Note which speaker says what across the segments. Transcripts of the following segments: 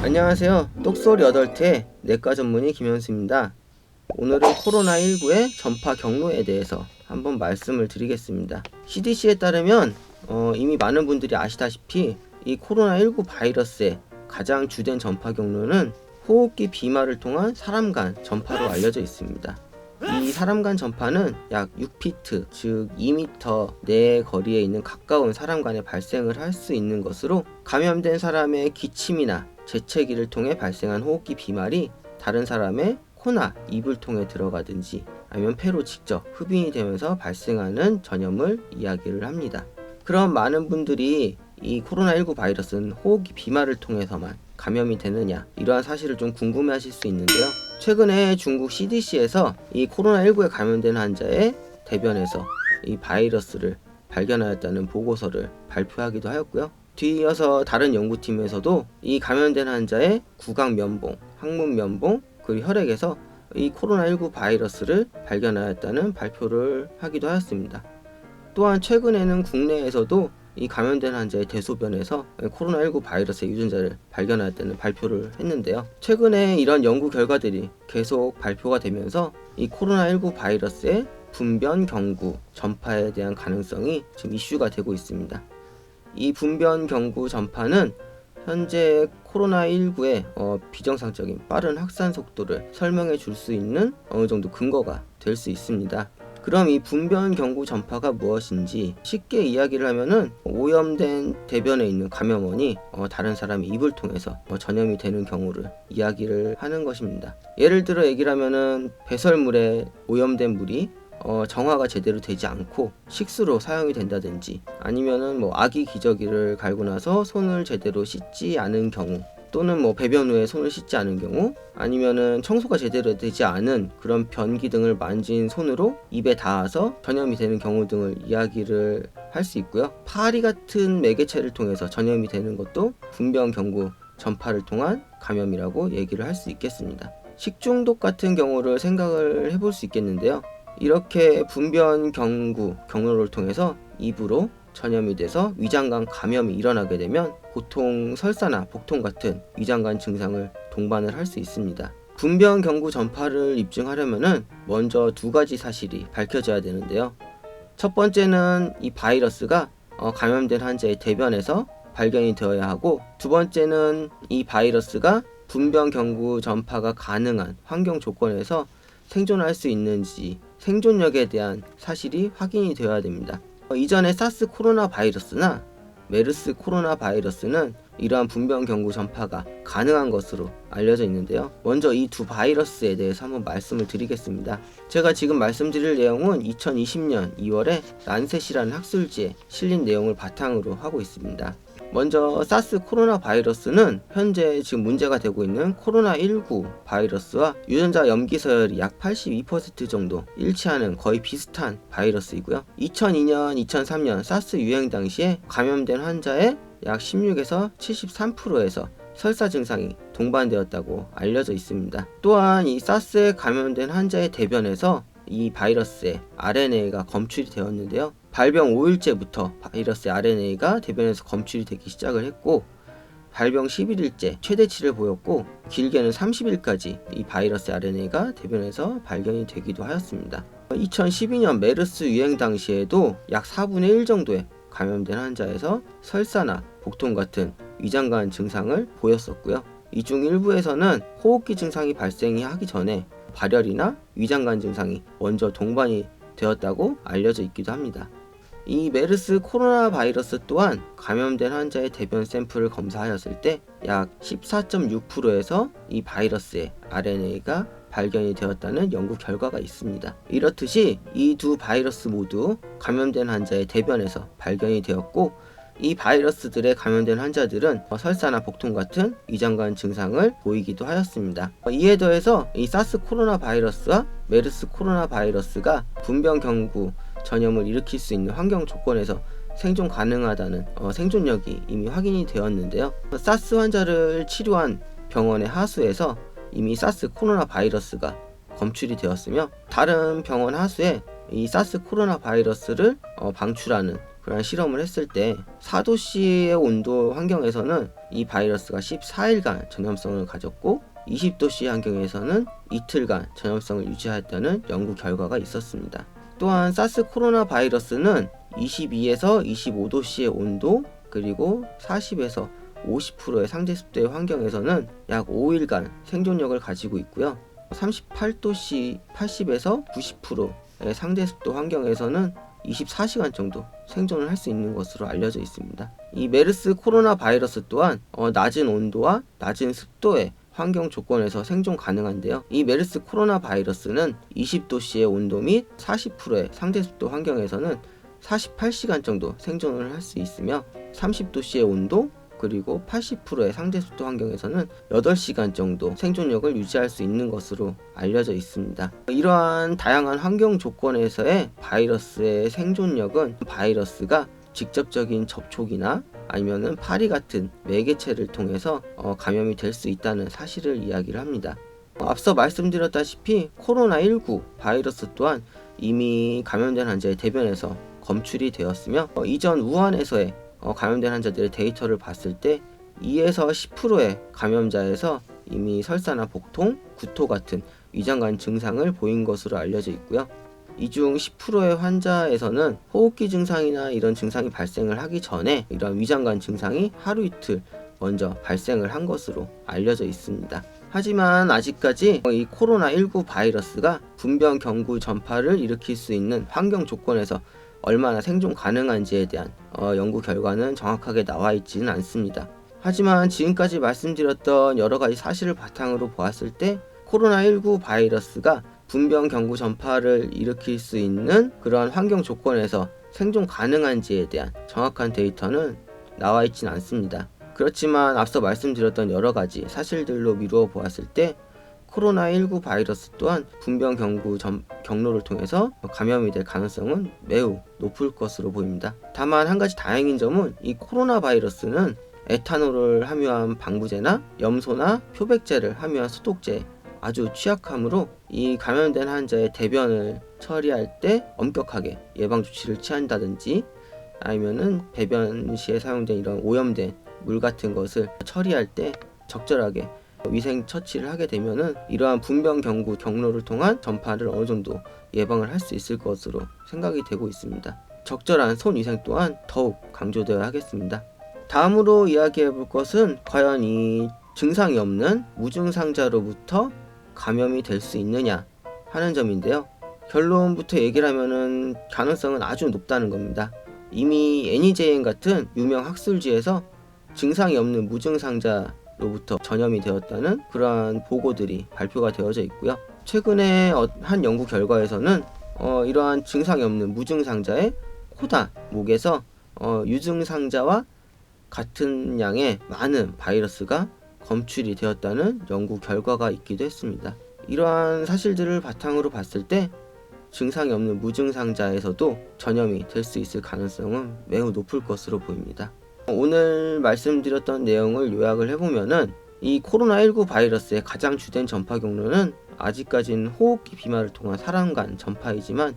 Speaker 1: 안녕하세요. 똑소리 어덜트의 내과 전문의 김현수입니다. 오늘은 코로나19의 전파 경로에 대해서 한번 말씀을 드리겠습니다. CDC에 따르면 이미 많은 분들이 아시다시피 이 코로나19 바이러스의 가장 주된 전파 경로는 호흡기 비말을 통한 사람 간 전파로 알려져 있습니다. 이 사람 간 전파는 약 6피트, 즉 2m 내 거리에 있는 가까운 사람 간에 발생을 할 수 있는 것으로, 감염된 사람의 기침이나 재채기를 통해 발생한 호흡기 비말이 다른 사람의 코나 입을 통해 들어가든지 아니면 폐로 직접 흡인이 되면서 발생하는 전염을 이야기를 합니다. 그럼 많은 분들이 이 코로나19 바이러스는 호흡기 비말을 통해서만 감염이 되느냐, 이러한 사실을 좀 궁금해 하실 수 있는데요. 최근에 중국 CDC에서 이 코로나19에 감염된 환자의 대변에서 이 바이러스를 발견하였다는 보고서를 발표하기도 하였고요. 뒤이어서 다른 연구팀에서도 이 감염된 환자의 구강 면봉, 항문 면봉, 그리고 혈액에서 이 코로나19 바이러스를 발견하였다는 발표를 하기도 하였습니다. 또한 최근에는 국내에서도 이 감염된 환자의 대소변에서 코로나19 바이러스의 유전자를 발견하였다는 발표를 했는데요. 최근에 이런 연구 결과들이 계속 발표가 되면서 이 코로나19 바이러스의 분변 경구 전파에 대한 가능성이 지금 이슈가 되고 있습니다. 이 분변 경구 전파는 현재 코로나19의 비정상적인 빠른 확산 속도를 설명해 줄 수 있는 어느 정도 근거가 될 수 있습니다. 그럼 이 분변 경구 전파가 무엇인지 쉽게 이야기를 하면은, 오염된 대변에 있는 감염원이 다른 사람의 입을 통해서 전염이 되는 경우를 이야기를 하는 것입니다. 예를 들어 얘기를 하면은, 배설물에 오염된 물이 정화가 제대로 되지 않고 식수로 사용이 된다든지, 아니면은 아기 기저귀를 갈고 나서 손을 제대로 씻지 않은 경우, 또는 배변 후에 손을 씻지 않은 경우, 아니면은 청소가 제대로 되지 않은 그런 변기 등을 만진 손으로 입에 닿아서 전염이 되는 경우 등을 이야기를 할 수 있고요. 파리 같은 매개체를 통해서 전염이 되는 것도 분변 경구 전파를 통한 감염이라고 얘기를 할 수 있겠습니다. 식중독 같은 경우를 생각을 해볼 수 있겠는데요. 이렇게 분변 경구 경로를 통해서 입으로 전염이 돼서 위장관 감염이 일어나게 되면 보통 설사나 복통 같은 위장관 증상을 동반을 할 수 있습니다. 분변 경구 전파를 입증하려면은 먼저 두 가지 사실이 밝혀져야 되는데요. 첫 번째는 이 바이러스가 감염된 환자의 대변에서 발견이 되어야 하고, 두 번째는 이 바이러스가 분변 경구 전파가 가능한 환경 조건에서 생존할 수 있는지, 생존력에 대한 사실이 확인이 되어야 됩니다. 이전에 사스 코로나 바이러스나 메르스 코로나 바이러스는 이러한 분변 경구 전파가 가능한 것으로 알려져 있는데요. 먼저 이 두 바이러스에 대해서 한번 말씀을 드리겠습니다. 제가 지금 말씀드릴 내용은 2020년 2월에 란셋이라는 학술지에 실린 내용을 바탕으로 하고 있습니다. 먼저 사스 코로나 바이러스는 현재 지금 문제가 되고 있는 코로나19 바이러스와 유전자 염기 서열이 약 82% 정도 일치하는 거의 비슷한 바이러스이고요. 2002년, 2003년 사스 유행 당시에 감염된 환자의 약 16에서 73%에서 설사 증상이 동반되었다고 알려져 있습니다. 또한 이 사스에 감염된 환자의 대변에서 이 바이러스의 RNA가 검출이 되었는데요. 발병 5일째부터 바이러스의 RNA가 대변에서 검출이 되기 시작을 했고, 발병 11일째 최대치를 보였고, 길게는 30일까지 이 바이러스의 RNA가 대변에서 발견이 되기도 하였습니다. 2012년 메르스 유행 당시에도 약 4분의 1 정도의 감염된 환자에서 설사나 복통 같은 위장관 증상을 보였었고요. 이 중 일부에서는 호흡기 증상이 발생이 하기 전에 발열이나 위장관 증상이 먼저 동반이 되었다고 알려져 있기도 합니다. 이 메르스 코로나 바이러스 또한 감염된 환자의 대변 샘플을 검사하였을 때 약 14.6%에서 이 바이러스의 RNA가 발견이 되었다는 연구 결과가 있습니다. 이렇듯이 이 두 바이러스 모두 감염된 환자의 대변에서 발견이 되었고, 이 바이러스들에 감염된 환자들은 설사나 복통 같은 위장관 증상을 보이기도 하였습니다. 이에 더해서 이 사스 코로나 바이러스와 메르스 코로나 바이러스가 분변 경구 전염을 일으킬 수 있는 환경 조건에서 생존 가능하다는 생존력이 이미 확인이 되었는데요. 사스 환자를 치료한 병원의 하수에서 이미 사스 코로나 바이러스가 검출이 되었으며, 다른 병원 하수에 이 사스 코로나 바이러스를 방출하는 그런 실험을 했을 때 4도씨의 온도 환경에서는 이 바이러스가 14일간 전염성을 가졌고 20도씨 환경에서는 이틀간 전염성을 유지했다는 연구 결과가 있었습니다. 또한 사스 코로나 바이러스는 22에서 25도씨의 온도 그리고 40에서 50%의 상대 습도의 환경에서는 약 5일간 생존력을 가지고 있고요. 38도씨 80에서 90%의 상대 습도 환경에서는 24시간 정도 생존을 할 수 있는 것으로 알려져 있습니다. 이 메르스 코로나 바이러스 또한 낮은 온도와 낮은 습도의 환경 조건에서 생존 가능한데요. 이 메르스 코로나 바이러스는 20도씨의 온도 및 40%의 상대 습도 환경에서는 48시간 정도 생존을 할 수 있으며 30도씨의 온도 그리고 80%의 상대 습도 환경에서는 8시간 정도 생존력을 유지할 수 있는 것으로 알려져 있습니다. 이러한 다양한 환경 조건에서의 바이러스의 생존력은 바이러스가 직접적인 접촉이나 아니면은 파리 같은 매개체를 통해서 감염이 될 수 있다는 사실을 이야기를 합니다. 앞서 말씀드렸다시피 코로나19 바이러스 또한 이미 감염된 환자의 대변에서 검출이 되었으며 이전 우한에서의 감염된 환자들의 데이터를 봤을 때 2에서 10%의 감염자에서 이미 설사나 복통, 구토 같은 위장관 증상을 보인 것으로 알려져 있고요. 이 중 10%의 환자에서는 호흡기 증상이나 이런 증상이 발생을 하기 전에 이런 위장관 증상이 하루 이틀 먼저 발생을 한 것으로 알려져 있습니다. 하지만 아직까지 이 코로나19 바이러스가 분변 경구 전파를 일으킬 수 있는 환경 조건에서 얼마나 생존 가능한지에 대한 연구 결과는 정확하게 나와 있지는 않습니다. 하지만 지금까지 말씀드렸던 여러 가지 사실을 바탕으로 보았을 때 코로나19 바이러스가 분변 경구 전파를 일으킬 수 있는 그러한 환경 조건에서 생존 가능한지에 대한 정확한 데이터는 나와 있지는 않습니다. 그렇지만 앞서 말씀드렸던 여러 가지 사실들로 미루어 보았을 때 코로나19 바이러스 또한 분변 경로를 통해서 감염이 될 가능성은 매우 높을 것으로 보입니다. 다만 한 가지 다행인 점은 이 코로나 바이러스는 에탄올을 함유한 방부제나 염소나 표백제를 함유한 소독제에 아주 취약하므로 이 감염된 환자의 대변을 처리할 때 엄격하게 예방 조치를 취한다든지 아니면은 배변 시에 사용된 이런 오염된 물 같은 것을 처리할 때 적절하게 위생 처치를 하게 되면은 이러한 분변 경로를 통한 전파를 어느 정도 예방을 할 수 있을 것으로 생각이 되고 있습니다. 적절한 손 위생 또한 더욱 강조되어야 하겠습니다. 다음으로 이야기해 볼 것은 과연 이 증상이 없는 무증상자로부터 감염이 될 수 있느냐 하는 점인데요. 결론부터 얘기를 하면은 가능성은 아주 높다는 겁니다. 이미 NEJM 같은 유명 학술지에서 증상이 없는 무증상자로부터 전염이 되었다는 그러한 보고들이 발표가 되어져 있고요. 최근에 한 연구 결과에서는 이러한 증상이 없는 무증상자의 코다, 목에서 유증상자와 같은 양의 많은 바이러스가 검출이 되었다는 연구 결과가 있기도 했습니다. 이러한 사실들을 바탕으로 봤을 때 증상이 없는 무증상자에서도 전염이 될 수 있을 가능성은 매우 높을 것으로 보입니다. 오늘 말씀드렸던 내용을 요약을 해보면은 이 코로나19 바이러스의 가장 주된 전파 경로는 아직까지는 호흡기 비말을 통한 사람 간 전파이지만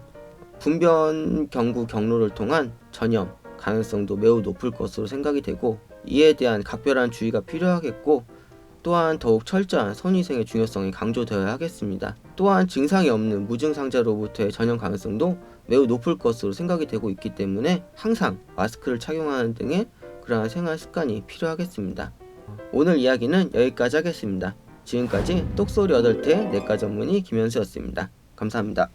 Speaker 1: 분변 경로를 통한 전염 가능성도 매우 높을 것으로 생각이 되고 이에 대한 각별한 주의가 필요하겠고 또한 더욱 철저한 손위생의 중요성이 강조되어야 하겠습니다. 또한 증상이 없는 무증상자로부터의 전염 가능성도 매우 높을 것으로 생각이 되고 있기 때문에 항상 마스크를 착용하는 등의 그러한 생활 습관이 필요하겠습니다. 오늘 이야기는 여기까지 하겠습니다. 지금까지 똑소리 8태 내과 전문의 김현수였습니다. 감사합니다.